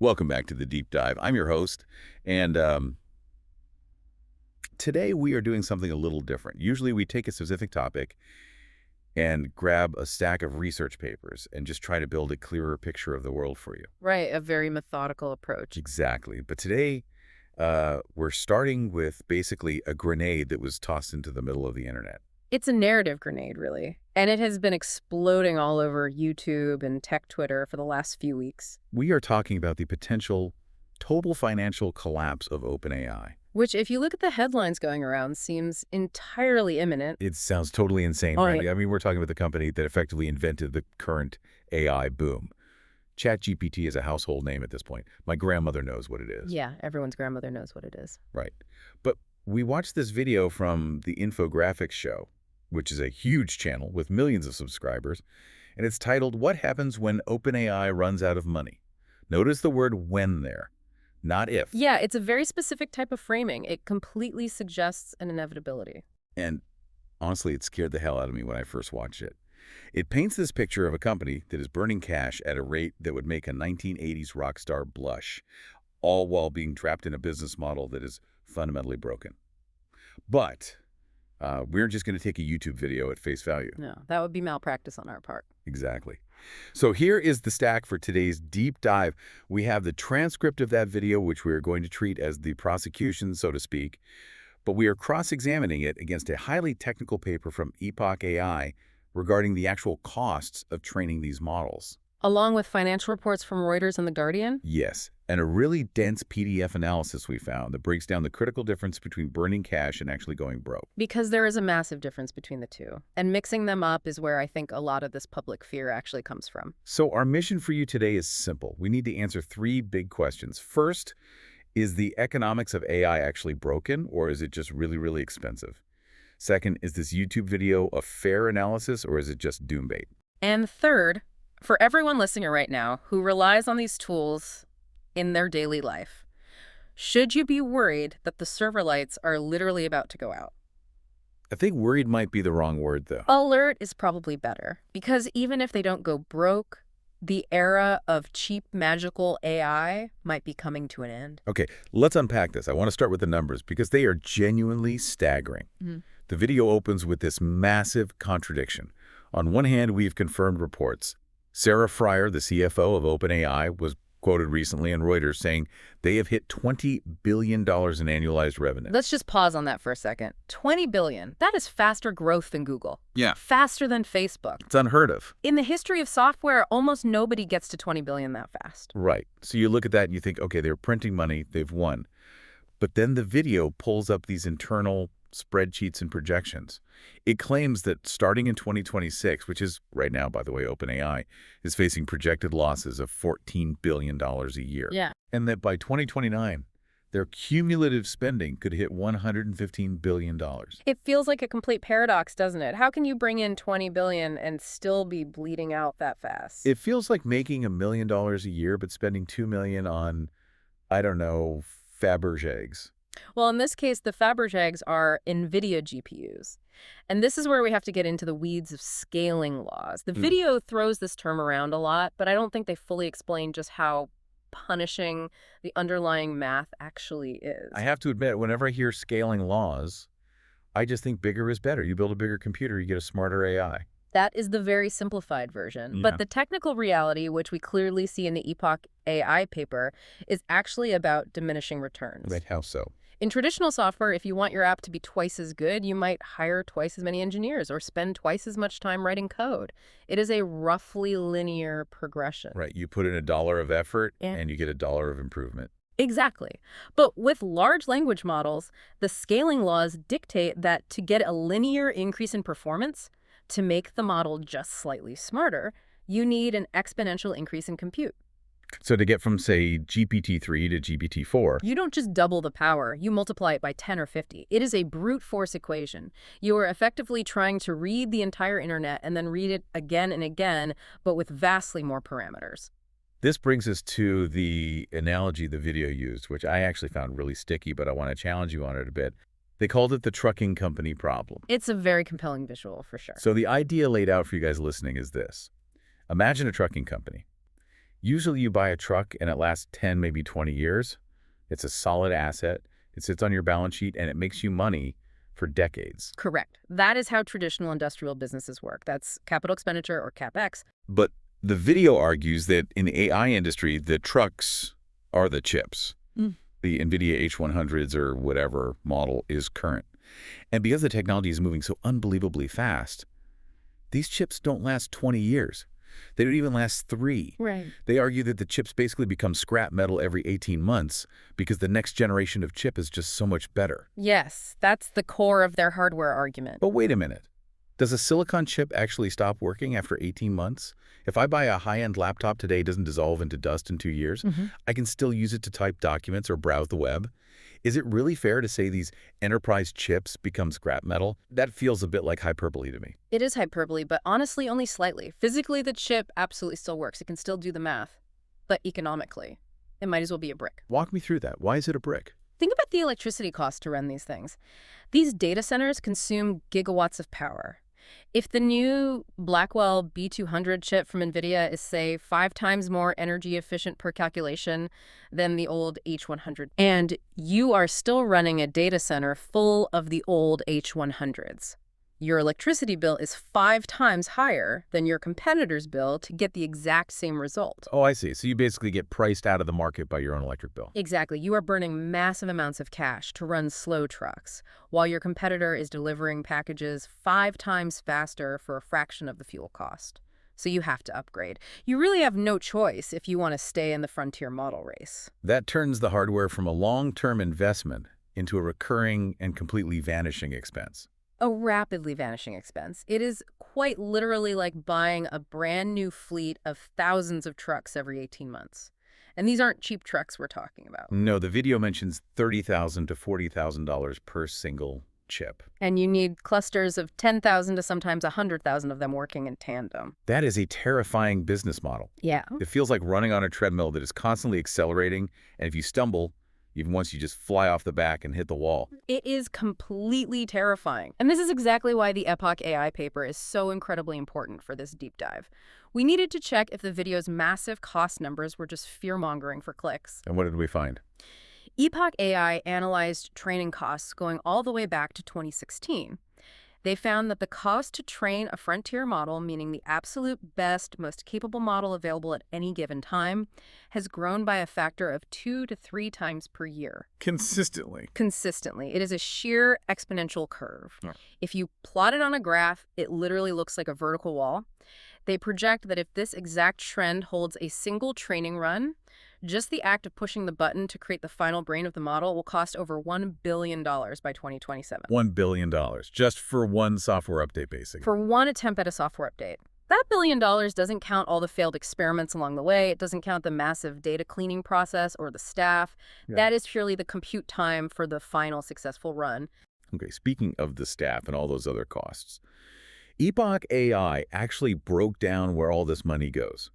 Welcome back to the Deep Dive. I'm your host, and today we are doing something a little different. Usually we take a specific topic and grab a stack of research papers and just try to build a clearer picture of the world for you. Right, a very methodical approach. Exactly. But today we're starting with basically a grenade that was tossed into the middle of the internet. It's a narrative grenade, really. And it has been exploding all over YouTube and tech Twitter for the last few weeks. We are talking about the potential total financial collapse of OpenAI. Which, if you look at the headlines going around, seems entirely imminent. It sounds totally insane, Oh, right? yeah. I mean, we're talking about the company that effectively invented the current AI boom. ChatGPT is a household name at this point. My grandmother knows what it is. Yeah, everyone's grandmother knows what it is. Right. But we watched this video from the Infographics Show, which is a huge channel with millions of subscribers, and it's titled, "What Happens When OpenAI Runs Out of Money?" Notice the word when there, not if. Yeah, it's a very specific type of framing. It completely suggests an inevitability. And honestly, it scared the hell out of me when I first watched it. It paints this picture of a company that is burning cash at a rate that would make a 1980s rock star blush, all while being trapped in a business model that is fundamentally broken. But we're just going to take a YouTube video at face value. No, that would be malpractice on our part. Exactly. So here is the stack for today's deep dive. We have the transcript of that video, which we are going to treat as the prosecution, so to speak, but we are cross-examining it against a highly technical paper from Epoch AI regarding the actual costs of training these models. Along with financial reports from Reuters and The Guardian? Yes, and a really dense PDF analysis we found that breaks down the critical difference between burning cash and actually going broke. Because there is a massive difference between the two. And mixing them up is where I think a lot of this public fear actually comes from. So our mission for you today is simple. We need to answer three big questions. First, is the economics of AI actually broken, or is it just really, really expensive? Second, is this YouTube video a fair analysis, or is it just doom bait? And third, for everyone listening right now who relies on these tools in their daily life, should you be worried that the server lights are literally about to go out? I think worried might be the wrong word, though. Alert is probably better, because even if they don't go broke, the era of cheap magical AI might be coming to an end. Okay, let's unpack this. I want to start with the numbers because they are genuinely staggering. The video opens with this massive contradiction. On one hand, we've confirmed reports. Sarah Fryer, the CFO of OpenAI, was quoted recently in Reuters saying they have hit $20 billion in annualized revenue. Let's just pause on that for a second. 20 billion. That is faster growth than Google. Yeah. Faster than Facebook. It's unheard of. In the history of software, almost nobody gets to 20 billion that fast. Right. So you look at that and you think, okay, they're printing money, they've won. But then the video pulls up these internal spreadsheets and projections. It claims that starting in 2026, which is right now, by the way, OpenAI, is facing projected losses of $14 billion a year. Yeah. And that by 2029, their cumulative spending could hit $115 billion. It feels like a complete paradox, doesn't it? How can you bring in 20 billion and still be bleeding out that fast? It feels like making $1 million a year, but spending $2 million on, I don't know, Fabergé eggs. Well, in this case, the Fabergé eggs are NVIDIA GPUs. And this is where we have to get into the weeds of scaling laws. The video throws this term around a lot, but I don't think they fully explain just how punishing the underlying math actually is. I have to admit, whenever I hear scaling laws, I just think bigger is better. You build a bigger computer, you get a smarter AI. That is the very simplified version. Yeah. But the technical reality, which we clearly see in the Epoch AI paper, is actually about diminishing returns. Right, how so? In traditional software, if you want your app to be twice as good, you might hire twice as many engineers or spend twice as much time writing code. It is a roughly linear progression. Right, you put in $1 of effort Yeah. and you get $1 of improvement. Exactly. But with large language models, the scaling laws dictate that to get a linear increase in performance, to make the model just slightly smarter, you need an exponential increase in compute. So to get from, say, GPT-3 to GPT-4, You don't just double the power, you multiply it by 10 or 50. It is a brute force equation. You are effectively trying to read the entire internet and then read it again and again, but with vastly more parameters. this brings us to the analogy the video used, which I actually found really sticky, but I want to challenge you on it a bit. They called it the trucking company problem. It's a very compelling visual, for sure. So the idea laid out for you guys listening is this. Imagine a trucking company. Usually you buy a truck and it lasts 10, maybe 20 years. It's a solid asset. It sits on your balance sheet and it makes you money for decades. Correct. That is how traditional industrial businesses work. That's capital expenditure, or CapEx. But the video argues that in the AI industry, the trucks are the chips. The NVIDIA H100s or whatever model is current. And because the technology is moving so unbelievably fast, these chips don't last 20 years. They don't even last 3. Right. They argue that the chips basically become scrap metal every 18 months because the next generation of chip is just so much better. Yes, that's the core of their hardware argument. But wait a minute. Does a silicon chip actually stop working after 18 months? If I buy a high-end laptop today, it doesn't dissolve into dust in 2 years. I can still use it to type documents or browse the web. Is it really fair to say these enterprise chips become scrap metal? That feels a bit like hyperbole to me. It is hyperbole, but honestly, only slightly. Physically, the chip absolutely still works. It can still do the math. But economically, it might as well be a brick. Walk me through that. Why is it a brick? Think about the electricity cost to run these things. These data centers consume gigawatts of power. If the new Blackwell B200 chip from NVIDIA is, say, 5 times more energy efficient per calculation than the old H100, and you are still running a data center full of the old H100s, your electricity bill is 5 times higher than your competitor's bill to get the exact same result. Oh, I see. So you basically get priced out of the market by your own electric bill. Exactly. You are burning massive amounts of cash to run slow trucks, while your competitor is delivering packages 5 times faster for a fraction of the fuel cost. So you have to upgrade. You really have no choice if you want to stay in the frontier model race. That turns the hardware from a long-term investment into a recurring and completely vanishing expense. A rapidly vanishing expense. It is quite literally like buying a brand new fleet of thousands of trucks every 18 months. And these aren't cheap trucks we're talking about. No, the video mentions $30,000 to $40,000 per single chip. And you need clusters of 10,000 to sometimes 100,000 of them working in tandem. That is a terrifying business model. Yeah. It feels like running on a treadmill that is constantly accelerating, and if you stumble, even once you just fly off the back and hit the wall. It is completely terrifying. And this is exactly why the Epoch AI paper is so incredibly important for this deep dive. We needed to check if the video's massive cost numbers were just fear-mongering for clicks. And what did we find? Epoch AI analyzed training costs going all the way back to 2016. They found that the cost to train a frontier model, meaning the absolute best, most capable model available at any given time, has grown by a factor of 2 to 3 times per year. Consistently. Consistently. It is a sheer exponential curve. Yeah. If you plot it on a graph, it literally looks like a vertical wall. They project that if this exact trend holds a single training run, just the act of pushing the button to create the final brain of the model will cost over $1 billion by 2027. $1 billion, just for one software update, basically. For one attempt at a software update. That $1 billion doesn't count all the failed experiments along the way. It doesn't count the massive data cleaning process or the staff. Yeah. That is purely the compute time for the final successful run. Okay, speaking of the staff and all those other costs, Epoch AI actually broke down where all this money goes.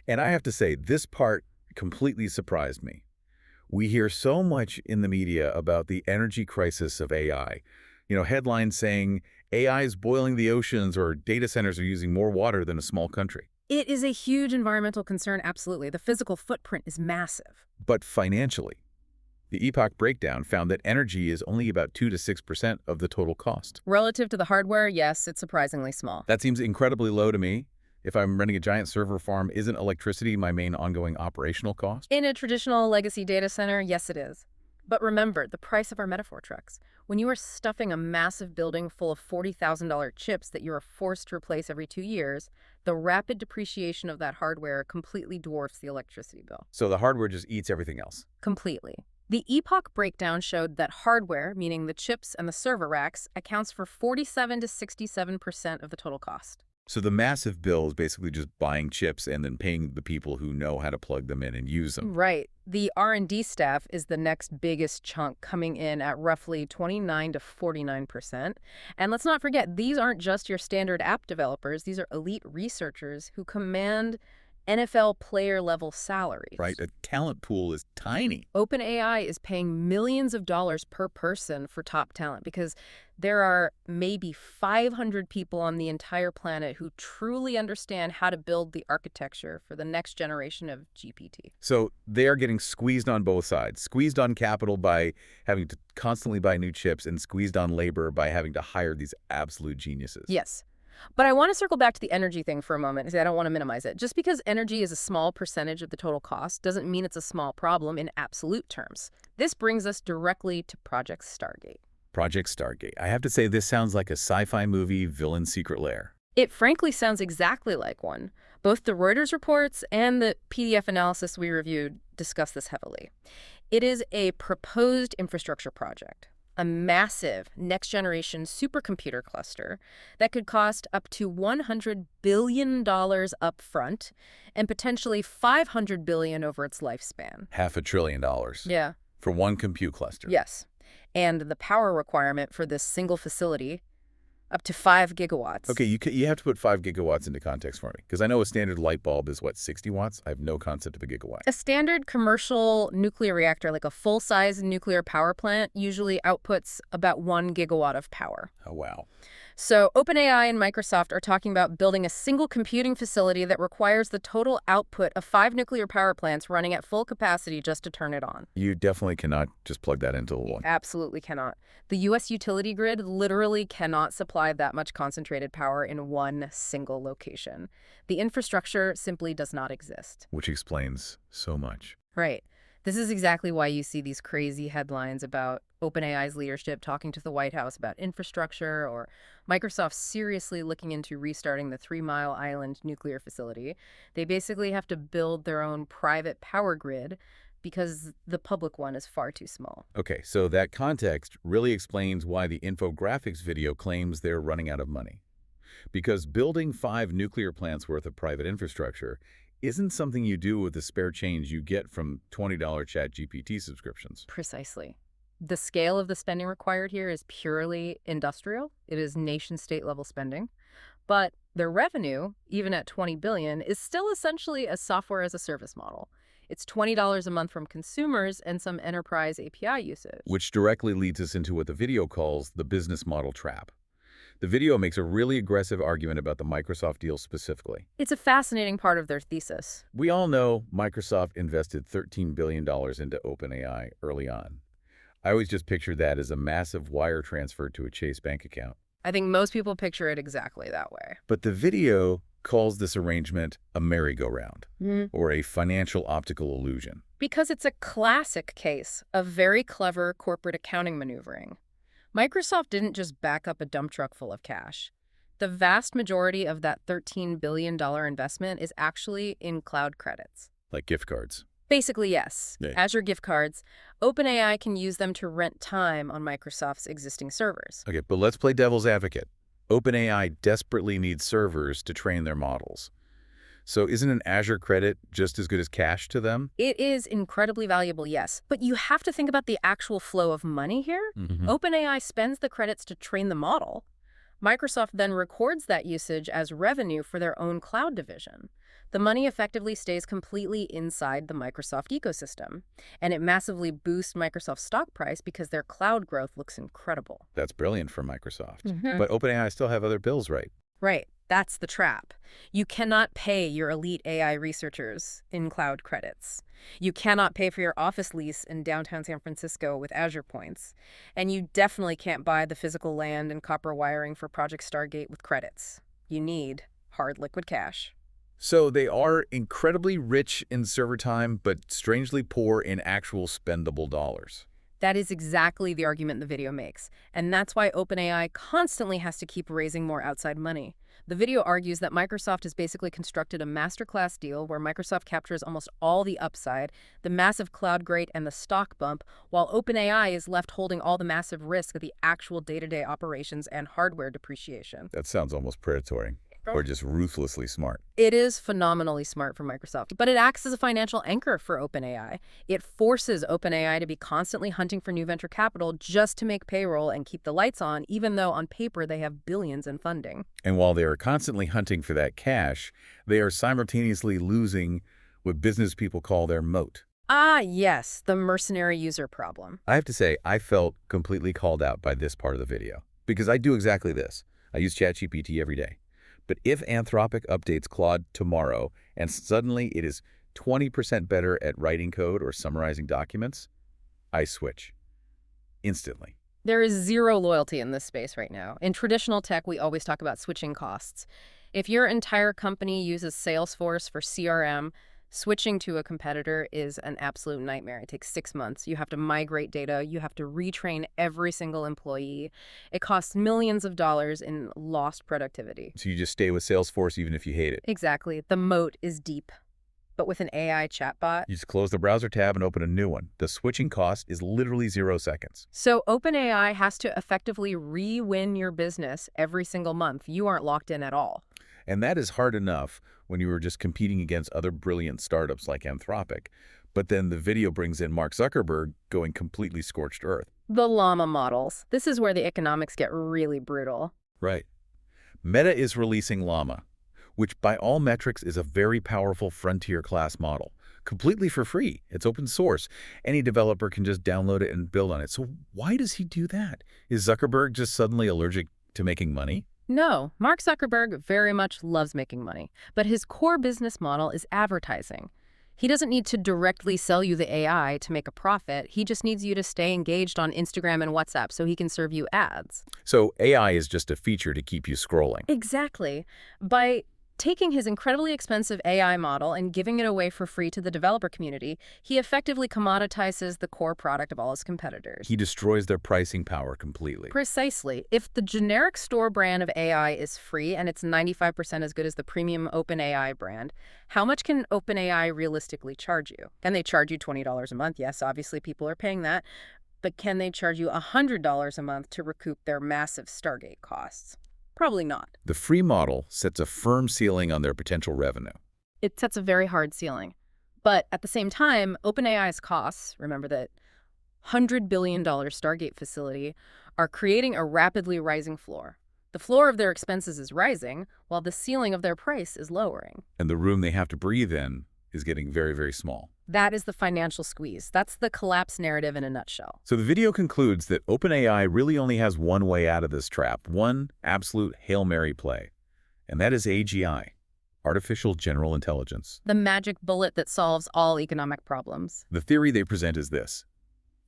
And I have to say, this part completely surprised me. We hear so much in the media about the energy crisis of AI. You know, headlines saying AI is boiling the oceans or data centers are using more water than a small country. It is a huge environmental concern, absolutely. The physical footprint is massive. But financially, the Epoch breakdown found that energy is only about 2 to 6% of the total cost. Relative to the hardware, yes, it's surprisingly small. That seems incredibly low to me. If I'm running a giant server farm, isn't electricity my main ongoing operational cost? In a traditional legacy data center, yes, it is. But remember, the price of our metaphor trucks. When you are stuffing a massive building full of $40,000 chips that you are forced to replace every 2 years, the rapid depreciation of that hardware completely dwarfs the electricity bill. So the hardware just eats everything else. Completely. The Epoch breakdown showed that hardware, meaning the chips and the server racks, accounts for 47 to 67% of the total cost. So the massive bill is basically just buying chips and then paying the people who know how to plug them in and use them. Right. The R&D staff is the next biggest chunk, coming in at roughly 29 to 49%. And let's not forget, these aren't just your standard app developers. These are elite researchers who command NFL player-level salaries. Right? A talent pool is tiny. OpenAI is paying millions of dollars per person for top talent because there are maybe 500 people on the entire planet who truly understand how to build the architecture for the next generation of GPT. So they are getting squeezed on both sides. Squeezed on capital by having to constantly buy new chips, and squeezed on labor by having to hire these absolute geniuses. Yes. But I want to circle back to the energy thing for a moment, because I don't want to minimize it. Just because energy is a small percentage of the total cost doesn't mean it's a small problem in absolute terms. This brings us directly to Project Stargate. Project Stargate. I have to say, this sounds like a sci-fi movie villain secret lair. It frankly sounds exactly like one. Both the Reuters reports and the PDF analysis we reviewed discuss this heavily. It is a proposed infrastructure project, a massive next-generation supercomputer cluster that could cost up to $100 billion upfront and potentially $500 billion over its lifespan. $500 billion. Yeah. For one compute cluster. Yes. And the power requirement for this single facility, up to 5 gigawatts. Okay, you have to put 5 gigawatts into context for me, because I know a standard light bulb is, what, 60 watts? I have no concept of a gigawatt. A standard commercial nuclear reactor, like a full-size nuclear power plant, usually outputs about 1 gigawatt of power. Oh, wow. So OpenAI and Microsoft are talking about building a single computing facility that requires the total output of 5 nuclear power plants running at full capacity just to turn it on. You definitely cannot just plug that into one. Absolutely cannot. The U.S. utility grid literally cannot supply that much concentrated power in one single location. The infrastructure simply does not exist. Which explains so much. Right. This is exactly why you see these crazy headlines about OpenAI's leadership talking to the White House about infrastructure, or Microsoft seriously looking into restarting the 3 Mile Island nuclear facility. They basically have to build their own private power grid because the public one is far too small. Okay, so that context really explains why the infographics video claims they're running out of money. Because building 5 nuclear plants worth of private infrastructure isn't something you do with the spare change you get from $20 ChatGPT subscriptions. Precisely. The scale of the spending required here is purely industrial. It is nation-state level spending. But their revenue, even at $20 billion, is still essentially a software-as-a-service model. It's $20 a month from consumers and some enterprise API usage. Which directly leads us into what the video calls the business model trap. The video makes a really aggressive argument about the Microsoft deal specifically. It's a fascinating part of their thesis. We all know Microsoft invested $13 billion into OpenAI early on. I always just pictured that as a massive wire transfer to a Chase bank account. I think most people picture it exactly that way. But the video calls this arrangement a merry-go-round, or a financial optical illusion. Because it's a classic case of very clever corporate accounting maneuvering. Microsoft didn't just back up a dump truck full of cash. The vast majority of that $13 billion investment is actually in cloud credits. Like gift cards. Basically, yes. Yeah. Azure gift cards. OpenAI can use them to rent time on Microsoft's existing servers. Okay, but let's play devil's advocate. OpenAI desperately needs servers to train their models. So isn't an Azure credit just as good as cash to them? It is incredibly valuable, yes. But you have to think about the actual flow of money here. OpenAI spends the credits to train the model. Microsoft then records that usage as revenue for their own cloud division. The money effectively stays completely inside the Microsoft ecosystem, and it massively boosts Microsoft's stock price because their cloud growth looks incredible. That's brilliant for Microsoft. But OpenAI still have other bills, right? Right. That's the trap. You cannot pay your elite AI researchers in cloud credits. You cannot pay for your office lease in downtown San Francisco with Azure points. And you definitely can't buy the physical land and copper wiring for Project Stargate with credits. You need hard liquid cash. So they are incredibly rich in server time, but strangely poor in actual spendable dollars. That is exactly the argument the video makes. And that's why OpenAI constantly has to keep raising more outside money. The video argues that Microsoft has basically constructed a masterclass deal where Microsoft captures almost all the upside, the massive cloud growth, and the stock bump, while OpenAI is left holding all the massive risk of the actual day-to-day operations and hardware depreciation. That sounds almost predatory. Or just ruthlessly smart. It is phenomenally smart for Microsoft, but it acts as a financial anchor for OpenAI. It forces OpenAI to be constantly hunting for new venture capital just to make payroll and keep the lights on, even though on paper they have billions in funding. And while they are constantly hunting for that cash, they are simultaneously losing what business people call their moat. Ah, yes, the mercenary user problem. I have to say, I felt completely called out by this part of the video. Because I do exactly this. I use ChatGPT every day. But if Anthropic updates Claude tomorrow and suddenly it is 20% better at writing code or summarizing documents, I switch. Instantly. There is zero loyalty in this space right now. In traditional tech, we always talk about switching costs. If your entire company uses Salesforce for CRM, switching to a competitor is an absolute nightmare. It takes 6 months. You have to migrate data. You have to retrain every single employee. It costs millions of dollars in lost productivity. So you just stay with Salesforce even if you hate it. Exactly. The moat is deep. But with an AI chatbot, You just close the browser tab and open a new one. The switching cost is literally 0 seconds. so OpenAI has to effectively re-win your business every single month. You aren't locked in at all. And that is hard enough when you were just competing against other brilliant startups like Anthropic. But then the video brings in Mark Zuckerberg going completely scorched earth. The llama models. This is where the economics get really brutal. Right. Meta is releasing Llama, which by all metrics is a very powerful frontier-class model, completely for free. It's open source. Any developer can just download it and build on it. So why does he do that? Is Zuckerberg just suddenly allergic to making money? No, Mark Zuckerberg very much loves making money, but his core business model is advertising. He doesn't need to directly sell you the AI to make a profit. He just needs you to stay engaged on Instagram and WhatsApp so he can serve you ads. So AI is just a feature to keep you scrolling. Exactly. By taking his incredibly expensive AI model and giving it away for free to the developer community, he effectively commoditizes the core product of all his competitors. He destroys their pricing power completely. Precisely. If the generic store brand of AI is free and it's 95% as good as the premium OpenAI brand, how much can OpenAI realistically charge you? Can they charge you $20 a month? Yes, obviously people are paying that. But can they charge you $100 a month to recoup their massive Stargate costs? Probably not. The free model sets a firm ceiling on their potential revenue. It sets a very hard ceiling. But at the same time, OpenAI's costs, remember that $100 billion Stargate facility, are creating a rapidly rising floor. The floor of their expenses is rising, while the ceiling of their price is lowering. And the room they have to breathe in is getting very, very small. That is the financial squeeze. That's the collapse narrative in a nutshell. So the video concludes that OpenAI really only has one way out of this trap, one absolute Hail Mary play. And that is AGI, Artificial General Intelligence. The magic bullet that solves all economic problems. The theory they present is this.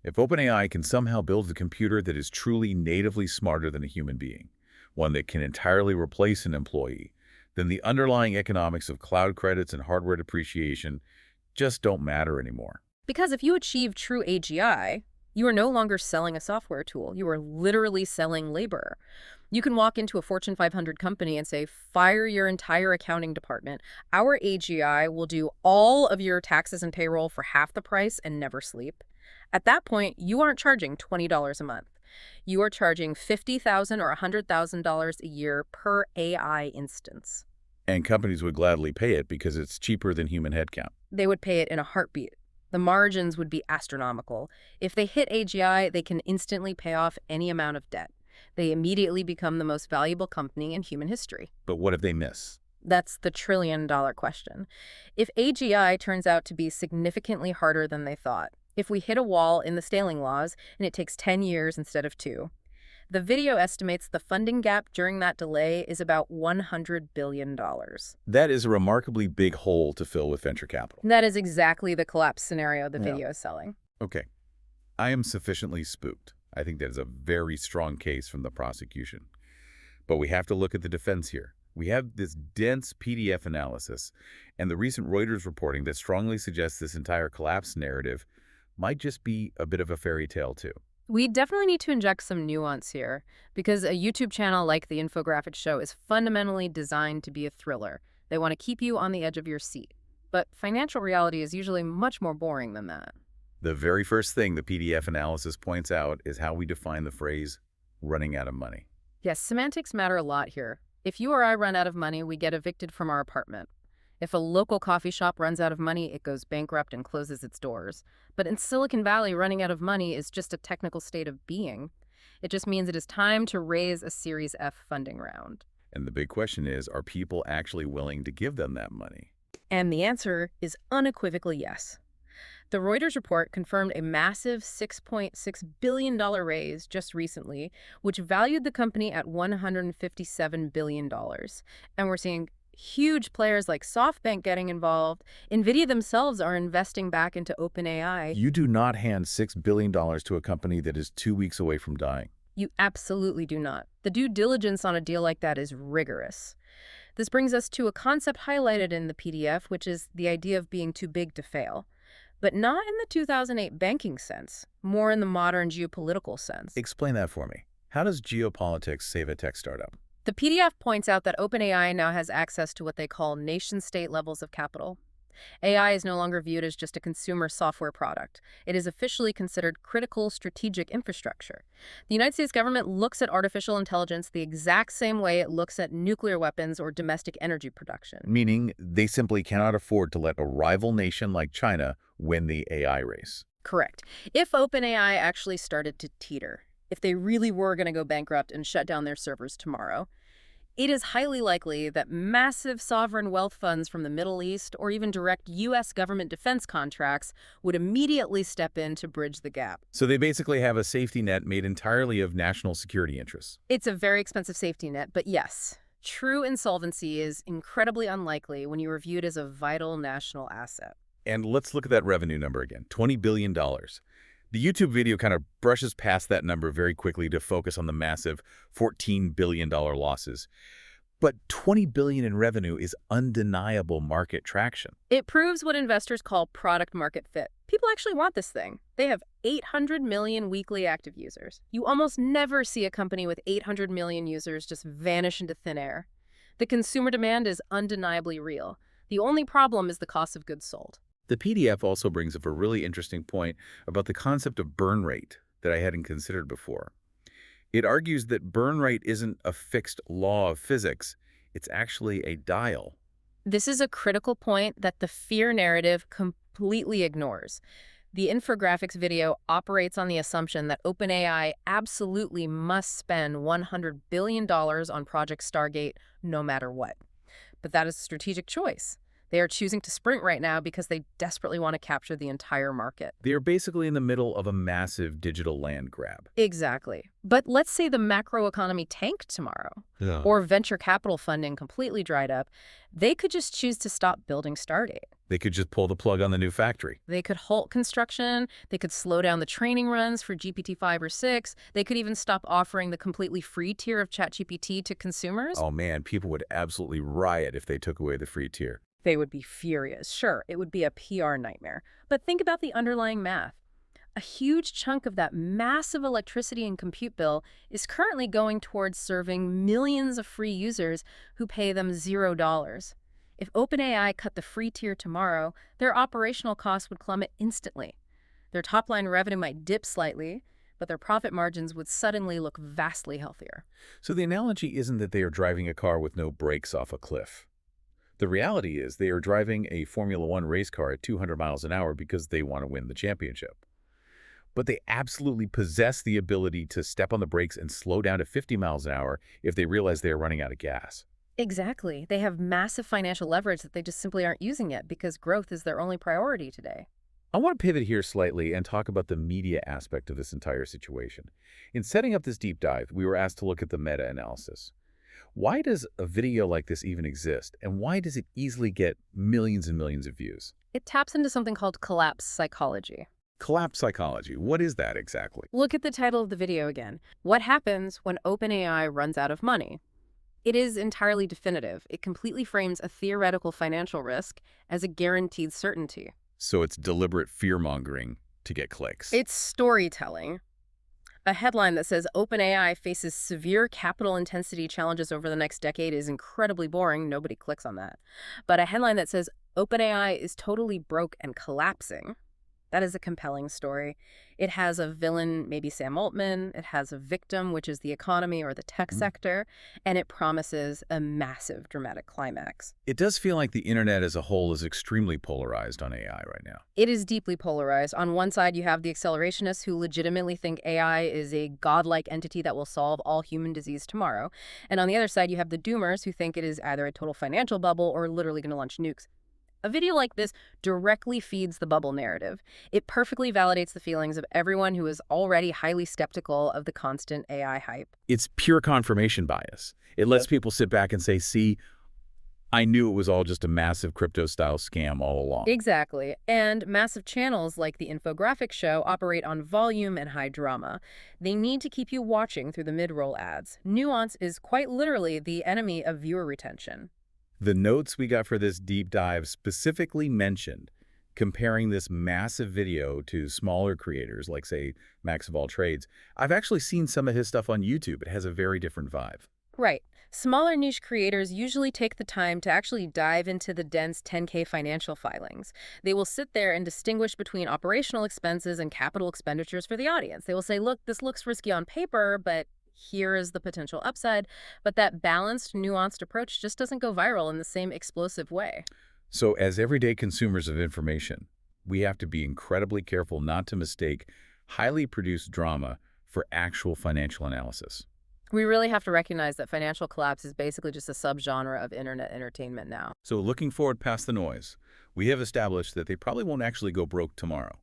If OpenAI can somehow build a computer that is truly natively smarter than a human being, one that can entirely replace an employee, then the underlying economics of cloud credits and hardware depreciation just don't matter anymore. Because if you achieve true AGI, you are no longer selling a software tool. You are literally selling labor. You can walk into a Fortune 500 company and say, fire your entire accounting department. Our AGI will do all of your taxes and payroll for half the price and never sleep. At that point, you aren't charging $20 a month. You are charging $50,000 or $100,000 a year per AI instance. And companies would gladly pay it because it's cheaper than human headcount. They would pay it in a heartbeat. The margins would be astronomical. If they hit AGI, they can instantly pay off any amount of debt. They immediately become the most valuable company in human history. But what if they miss? That's the trillion-dollar question. If AGI turns out to be significantly harder than they thought, if we hit a wall in the scaling laws and it takes 10 years instead of 2, the video estimates the funding gap during that delay is about $100 billion. That is a remarkably big hole to fill with venture capital. That is exactly the collapse scenario the video is selling. Okay, I am sufficiently spooked. I think that is a very strong case from the prosecution. But we have to look at the defense here. We have this dense PDF analysis and the recent Reuters reporting that strongly suggests this entire collapse narrative might just be a bit of a fairy tale too. We definitely need to inject some nuance here, because a YouTube channel like The Infographics Show is fundamentally designed to be a thriller. They want to keep you on the edge of your seat. But financial reality is usually much more boring than that. The very first thing the PDF analysis points out is how we define the phrase running out of money. Yes, semantics matter a lot here. If you or I run out of money, we get evicted from our apartment. If a local coffee shop runs out of money, it goes bankrupt and closes its doors. But in Silicon Valley, running out of money is just a technical state of being. It just means it is time to raise a Series F funding round. And the big question is, are people actually willing to give them that money? And the answer is unequivocally yes. The Reuters report confirmed a massive $6.6 billion raise just recently, which valued the company at $157 billion. And we're seeing huge players like SoftBank getting involved. NVIDIA themselves are investing back into OpenAI. You do not hand $6 billion to a company that is 2 weeks away from dying. You absolutely do not. The due diligence on a deal like that is rigorous. This brings us to a concept highlighted in the PDF, which is the idea of being too big to fail. But not in the 2008 banking sense, more in the modern geopolitical sense. Explain that for me. How does geopolitics save a tech startup? The PDF points out that OpenAI now has access to what they call nation-state levels of capital. AI is no longer viewed as just a consumer software product. It is officially considered critical strategic infrastructure. The United States government looks at artificial intelligence the exact same way it looks at nuclear weapons or domestic energy production. Meaning they simply cannot afford to let a rival nation like China win the AI race. Correct. If OpenAI actually started to teeter, if they really were going to go bankrupt and shut down their servers tomorrow, it is highly likely that massive sovereign wealth funds from the Middle East or even direct U.S. government defense contracts would immediately step in to bridge the gap. So they basically have a safety net made entirely of national security interests. It's a very expensive safety net, but yes, true insolvency is incredibly unlikely when you are viewed as a vital national asset. And let's look at that revenue number again, $20 billion. The YouTube video kind of brushes past that number very quickly to focus on the massive $14 billion losses. But $20 billion in revenue is undeniable market traction. It proves what investors call product market fit. People actually want this thing. They have 800 million weekly active users. You almost never see a company with 800 million users just vanish into thin air. The consumer demand is undeniably real. The only problem is the cost of goods sold. The PDF also brings up a really interesting point about the concept of burn rate that I hadn't considered before. It argues that burn rate isn't a fixed law of physics, it's actually a dial. This is a critical point that the fear narrative completely ignores. The infographics video operates on the assumption that OpenAI absolutely must spend $100 billion on Project Stargate no matter what. But that is a strategic choice. They are choosing to sprint right now because they desperately want to capture the entire market. They are basically in the middle of a massive digital land grab. Exactly. But let's say the macroeconomy tanked tomorrow, or venture capital funding completely dried up. They could just choose to stop building Stargate. They could just pull the plug on the new factory. They could halt construction. They could slow down the training runs for GPT-5 or 6. They could even stop offering the completely free tier of ChatGPT to consumers. Oh man, people would absolutely riot if they took away the free tier. They would be furious. Sure, it would be a PR nightmare. But think about the underlying math. A huge chunk of that massive electricity and compute bill is currently going towards serving millions of free users who pay them $0. If OpenAI cut the free tier tomorrow, their operational costs would plummet instantly. Their top-line revenue might dip slightly, but their profit margins would suddenly look vastly healthier. So the analogy isn't that they are driving a car with no brakes off a cliff. The reality is they are driving a Formula One race car at 200 miles an hour because they want to win the championship. But they absolutely possess the ability to step on the brakes and slow down to 50 miles an hour if they realize they are running out of gas. Exactly. They have massive financial leverage that they just simply aren't using yet because growth is their only priority today. I want to pivot here slightly and talk about the media aspect of this entire situation. In setting up this deep dive, we were asked to look at the meta-analysis. Why does a video like this even exist, and why does it easily get millions and millions of views? It taps into something called collapse psychology. Collapse psychology. What is that exactly? Look at the title of the video again. What happens when OpenAI runs out of money? It is entirely definitive. It completely frames a theoretical financial risk as a guaranteed certainty. So it's deliberate fear-mongering to get clicks. It's storytelling. A headline that says OpenAI faces severe capital intensity challenges over the next decade is incredibly boring. Nobody clicks on that. But a headline that says OpenAI is totally broke and collapsing, That is a compelling story. It has a villain, maybe Sam Altman. It has a victim, which is the economy or the tech sector. And it promises a massive dramatic climax. It does feel like the internet as a whole is extremely polarized on AI right now. It is deeply polarized. On one side, you have the accelerationists who legitimately think AI is a godlike entity that will solve all human disease tomorrow. And on the other side, you have the doomers who think it is either a total financial bubble or literally going to launch nukes. A video like this directly feeds the bubble narrative. It perfectly validates the feelings of everyone who is already highly skeptical of the constant AI hype. It's pure confirmation bias. It lets people sit back and say, see, I knew it was all just a massive crypto-style scam all along. Exactly. And massive channels like the infographic show operate on volume and high drama. They need to keep you watching through the mid-roll ads. Nuance is quite literally the enemy of viewer retention. The notes we got for this deep dive specifically mentioned comparing this massive video to smaller creators like, say, Max of All Trades. I've actually seen some of his stuff on YouTube. It has a very different vibe. Right. Smaller niche creators usually take the time to actually dive into the dense 10K financial filings. They will sit there and distinguish between operational expenses and capital expenditures for the audience. They will say, look, this looks risky on paper, but here is the potential upside. But that balanced, nuanced approach just doesn't go viral in the same explosive way. So as everyday consumers of information, we have to be incredibly careful not to mistake highly produced drama for actual financial analysis. We really have to recognize that financial collapse is basically just a subgenre of internet entertainment now. So looking forward past the noise, we have established that they probably won't actually go broke tomorrow,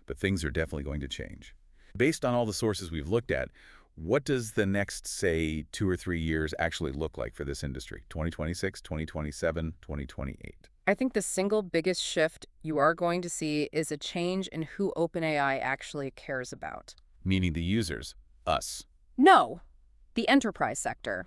but things are definitely going to change. Based on all the sources we've looked at, what does the next, say, 2 or 3 years actually look like for this industry? 2026, 2027, 2028? I think the single biggest shift you are going to see is a change in who OpenAI actually cares about. Meaning the users, us. No, the enterprise sector.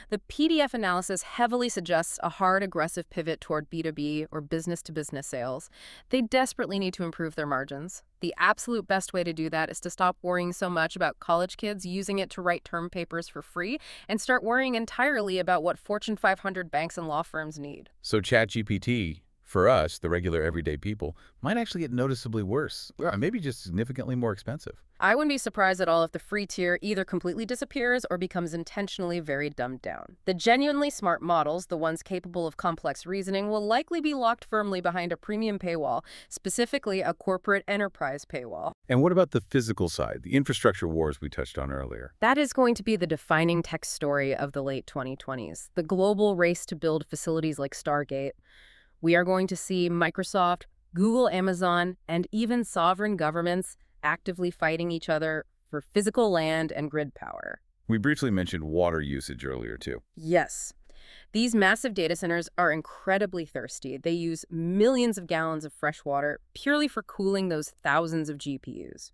The PDF analysis heavily suggests a hard, aggressive pivot toward B2B or business-to-business sales. They desperately need to improve their margins. The absolute best way to do that is to stop worrying so much about college kids using it to write term papers for free and start worrying entirely about what Fortune 500 banks and law firms need. So ChatGPT, for us, the regular everyday people, might actually get noticeably worse, or maybe just significantly more expensive. I wouldn't be surprised at all if the free tier either completely disappears or becomes intentionally very dumbed down. The genuinely smart models, the ones capable of complex reasoning, will likely be locked firmly behind a premium paywall, specifically a corporate enterprise paywall. And what about the physical side, the infrastructure wars we touched on earlier? That is going to be the defining tech story of the late 2020s, the global race to build facilities like Stargate. We are going to see Microsoft, Google, Amazon, and even sovereign governments actively fighting each other for physical land and grid power. We briefly mentioned water usage earlier, too. Yes. These massive data centers are incredibly thirsty. They use millions of gallons of fresh water purely for cooling those thousands of GPUs.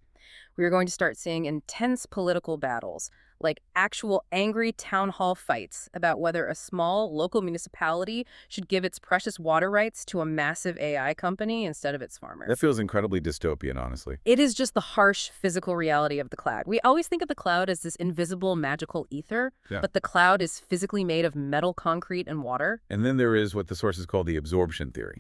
We are going to start seeing intense political battles, like actual angry town hall fights about whether a small local municipality should give its precious water rights to a massive AI company instead of its farmers. That feels incredibly dystopian, honestly. It is just the harsh physical reality of the cloud. We always think of the cloud as this invisible magical ether, but the cloud is physically made of metal, concrete, and water. And then there is what the sources call the absorption theory.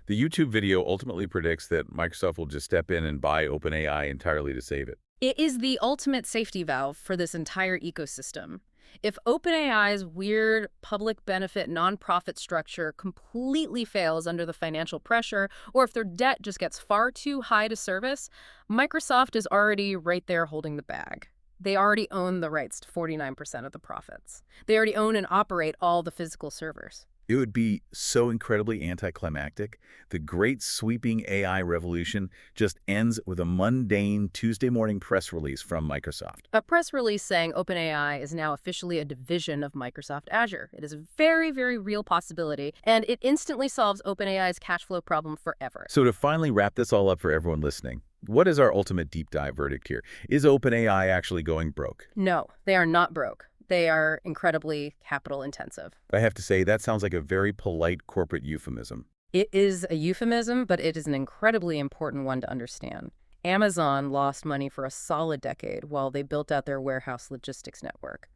The YouTube video ultimately predicts that Microsoft will just step in and buy OpenAI entirely to save it. It is the ultimate safety valve for this entire ecosystem. If OpenAI's weird public benefit nonprofit structure completely fails under the financial pressure, or if their debt just gets far too high to service, Microsoft is already right there holding the bag. They already own the rights to 49% of the profits. They already own and operate all the physical servers. It would be so incredibly anticlimactic. The great sweeping AI revolution just ends with a mundane Tuesday morning press release from Microsoft. A press release saying OpenAI is now officially a division of Microsoft Azure. It is a very, very real possibility, and it instantly solves OpenAI's cash flow problem forever. So to finally wrap this all up for everyone listening, what is our ultimate deep dive verdict here? Is OpenAI actually going broke? No, they are not broke. They are incredibly capital intensive. I have to say, that sounds like a very polite corporate euphemism. It is a euphemism, but it is an incredibly important one to understand. Amazon lost money for a solid decade while they built out their warehouse logistics network.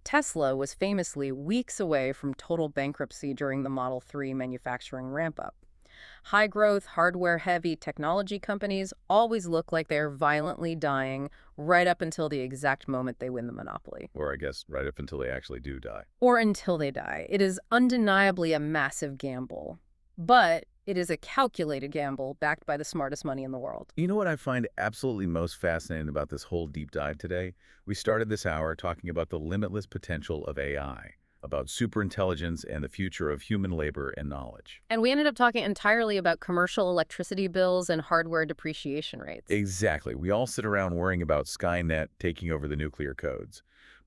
Tesla was famously weeks away from total bankruptcy during the Model 3 manufacturing ramp-up. High-growth, hardware-heavy technology companies always look like they're violently dying right up until the exact moment they win the monopoly. Or I guess right up until they actually do die. Or until they die. It is undeniably a massive gamble. But it is a calculated gamble backed by the smartest money in the world. You know what I find absolutely most fascinating about this whole deep dive today? We started this hour talking about the limitless potential of AI, about superintelligence and the future of human labor and knowledge. And we ended up talking entirely about commercial electricity bills and hardware depreciation rates. Exactly. We all sit around worrying about Skynet taking over the nuclear codes.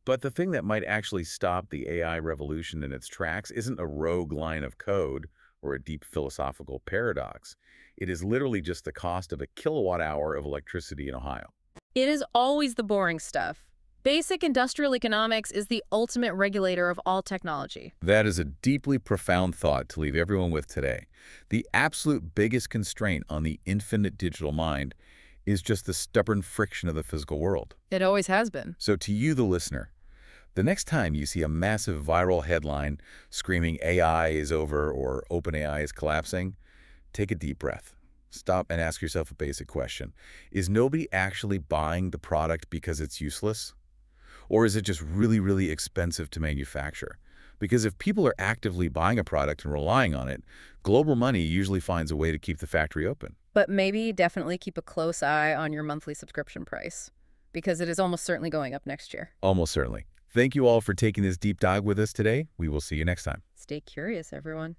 But the thing that might actually stop the AI revolution in its tracks isn't a rogue line of code or a deep philosophical paradox. It is literally just the cost of a kilowatt hour of electricity in Ohio. It is always the boring stuff. Basic industrial economics is the ultimate regulator of all technology. That is a deeply profound thought to leave everyone with today. The absolute biggest constraint on the infinite digital mind is just the stubborn friction of the physical world. It always has been. So to you, the listener, the next time you see a massive viral headline screaming AI is over or OpenAI is collapsing, take a deep breath. Stop and ask yourself a basic question. Is nobody actually buying the product because it's useless? Or is it just really, really expensive to manufacture? Because if people are actively buying a product and relying on it, global money usually finds a way to keep the factory open. But maybe definitely keep a close eye on your monthly subscription price, because it is almost certainly going up next year. Almost certainly. Thank you all for taking this deep dive with us today. We will see you next time. Stay curious, everyone.